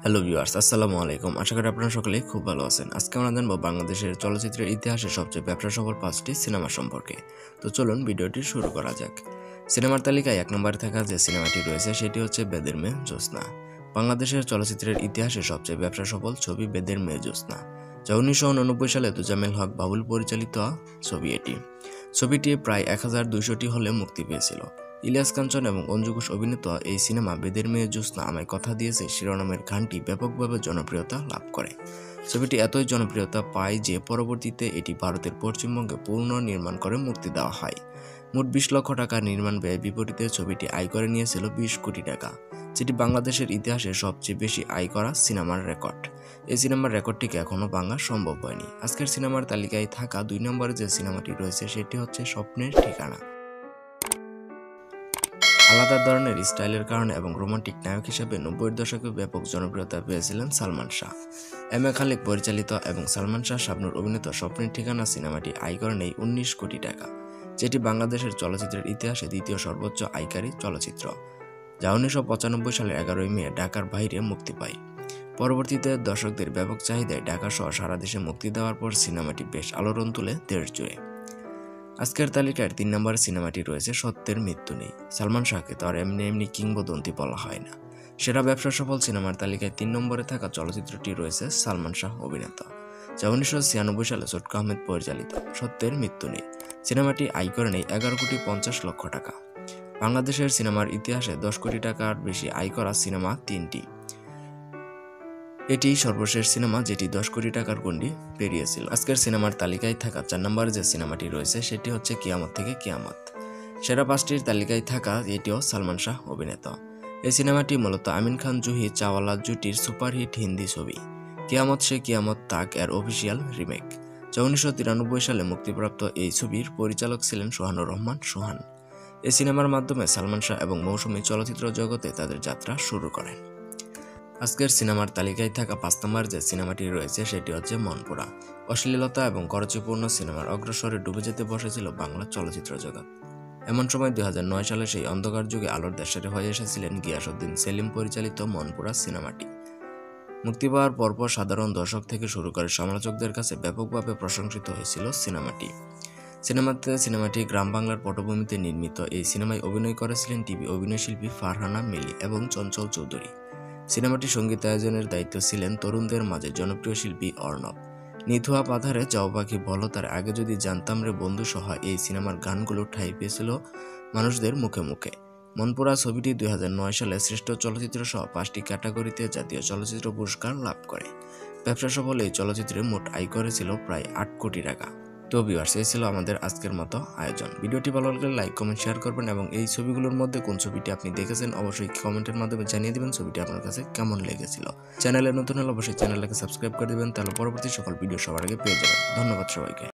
Hello viewers, আসসালামু আলাইকুম। আশা করি আপনারা সকলেই খুব ভালো আছেন। আজকে আমরা জানবো বাংলাদেশের চলচ্চিত্রের ইতিহাসে সবচেয়ে ব্যবসা সফল 5টি সিনেমা সম্পর্কে। তো চলুন ভিডিওটি শুরু করা যাক। সিনেমার তালিকায় 1 নম্বরে থাকা যে সিনেমাটি রয়েছে সেটি হচ্ছে বেদের মেয়ে জ্যোৎস্না। বাংলাদেশের চলচ্চিত্রের ইতিহাসে সবচেয়ে ব্যবসা সফল ছবি বেদের মেয়ে জ্যোৎস্না, যা 1989 সালে তোজাম্মেল হক বাবুল পরিচালিত ছবি এটি। ছবিটি প্রায় 1200টি হলে মুক্তি পেয়েছিল। ইলিয়াস কাঞ্চন এবং অঞ্জু ঘোষ অভিনীত এই সিনেমা বেদের মেয়ে জ্যোৎস্না আমায় কথা দিয়েছে শিরোনামের গানটি ব্যাপকভাবে জনপ্রিয়তা লাভ করে। ছবিটি এতই জনপ্রিয়তা পায় যে পরবর্তীতে এটি ভারতের পশ্চিমবঙ্গে পুনর্নির্মাণ করে মুক্তি দেওয়া হয়। মোট 20 লক্ষ টাকার নির্মাণ ব্যয় বিপরীতে ছবিটি আয় করে নিয়েছিল 20 কোটি টাকা, যেটি বাংলাদেশের ইতিহাসে সবচেয়ে বেশি আয় করা সিনেমার রেকর্ড। এই সিনেমার রেকর্ডটিকে এখনও ভাঙা সম্ভব হয়নি। আজকের সিনেমার তালিকায় থাকা 2 নম্বরে যে সিনেমাটি রয়েছে সেটি হচ্ছে স্বপ্নের ঠিকানা। আলাদা ধরনের স্টাইলের কারণে এবং রোমান্টিক নায়ক হিসেবে 90-এর দশকে ব্যাপক জনপ্রিয়তা পেয়েছিলেন সালমান শাহ। খালিক পরিচালিত এবং সালমান শাহ শাবনূর অভিনীত স্বপ্নের ঠিকানা সিনেমাটি আয় করে নেয় 19 কোটি টাকা, যেটি বাংলাদেশের চলচ্চিত্রের ইতিহাসে দ্বিতীয় সর্বোচ্চ আয়কারী চলচ্চিত্র, যা 1995 সালের 11 মে ঢাকার বাইরে মুক্তি পায়। পরবর্তীতে দর্শকদের ব্যাপক চাহিদায় ঢাকা সহ সারা দেশে মুক্তি দেওয়ার পর সিনেমাটি বেশ আলোড়ন তুলে দেশ জুড়ে। আজকের তালিকার 3 নম্বরের সিনেমাটি রয়েছে সত্যের মৃত্যু নেই। সালমান শাহকে তো আর এমনি কিংবদন্তি বলা হয় না। সেরা ব্যবসা সফল সিনেমার তালিকায় 3 নম্বরে থাকা চলচ্চিত্রটি রয়েছে সালমান শাহ অভিনীত, যা 1996 সালে ছটকু আহমেদ পরিচালিত সত্যের মৃত্যু নেই। সিনেমাটি আয় করে নেয় 11,50,00,000 টাকা। বাংলাদেশের সিনেমার ইতিহাসে 10 কোটি টাকার বেশি আয় করা সিনেমা 3টি। এটি সর্বশেষ সিনেমা যেটি 10 কোটি টাকার গণ্ডি পেরিয়েছিল। আজকের সিনেমার তালিকায় থাকা 4 নম্বরে যে সিনেমাটি রয়েছে সেটি হচ্ছে কিয়ামত থেকে কিয়ামত। সেরা 5টির তালিকায় থাকা এটিও সালমান শাহ অভিনীত। এই সিনেমাটি মূলত আমিন খান জুহি চাওয়ালা জুটির সুপারহিট হিন্দি ছবি কিয়ামত সে কিয়ামত তাক এর অফিসিয়াল রিমেক, যা 1993 সালে মুক্তিপ্রাপ্ত। এই ছবির পরিচালক ছিলেন সোহানুর রহমান সোহান। এই সিনেমার মাধ্যমে সালমান শাহ এবং মৌসুমী চলচ্চিত্র জগতে তাদের যাত্রা শুরু করেন। আজকের সিনেমার তালিকায় থাকা 5 নম্বর যে সিনেমাটি রয়েছে সেটি হচ্ছে মনপুরা। অশ্লীলতা এবং খরচপূর্ণ সিনেমার অগ্রসরে ডুবে যেতে বসেছিল বাংলা চলচ্চিত্র জগৎ। এমন সময় 2009 সালে সেই অন্ধকার যুগে আলোর দেশে হয়ে এসেছিলেন গিয়াসউদ্দিন সেলিম পরিচালিত মনপুরা সিনেমাটি। মুক্তি পাওয়ার পরপর সাধারণ দর্শক থেকে শুরু করে সমালোচকদের কাছে ব্যাপকভাবে প্রশংসিত হয়েছিল সিনেমাটি গ্রাম বাংলার পটভূমিতে নির্মিত। এই সিনেমায় অভিনয় করেছিলেন টিভি অভিনয়শিল্পী ফারহানা মিলি এবং চঞ্চল চৌধুরী। সিনেমাটি সঙ্গীতায়োজনের দায়িত্ব ছিলেন তরুণদের মাঝে জনপ্রিয় শিল্পী অর্ণব। নিথুয়া পাধারে যাও পাখি বলো তার আগে যদি জানতাম রে বন্ধু সহ এই সিনেমার গানগুলো ঠাঁই পেয়েছিল মানুষদের মুখে মুখে। মনপুরা ছবিটি 2009 সালে শ্রেষ্ঠ চলচ্চিত্র সহ 5টি ক্যাটাগরিতে জাতীয় চলচ্চিত্র পুরস্কার লাভ করে। ব্যবসা সফল এই চলচ্চিত্রে মোট আয় করেছিল প্রায় 8 কোটি টাকা। তো ভিউয়ার্স, এই ছিল আমাদের আজকের মতো আয়োজন। ভিডিওটি ভালো লাগলে লাইক কমেন্ট শেয়ার করবেন এবং এই ছবিগুলোর মধ্যে কোন ছবিটি আপনি দেখেছেন অবশ্যই কমেন্টের মাধ্যমে জানিয়ে দিবেন ছবিটি আপনার কাছে কেমন লেগেছিল। চ্যানেলে নতুন হলে অবশ্যই চ্যানেলটাকে সাবস্ক্রাইব করে দিবেন, তাহলে পরবর্তী সকল ভিডিও সবার আগে পেয়ে যাবেন। ধন্যবাদ সবাইকে।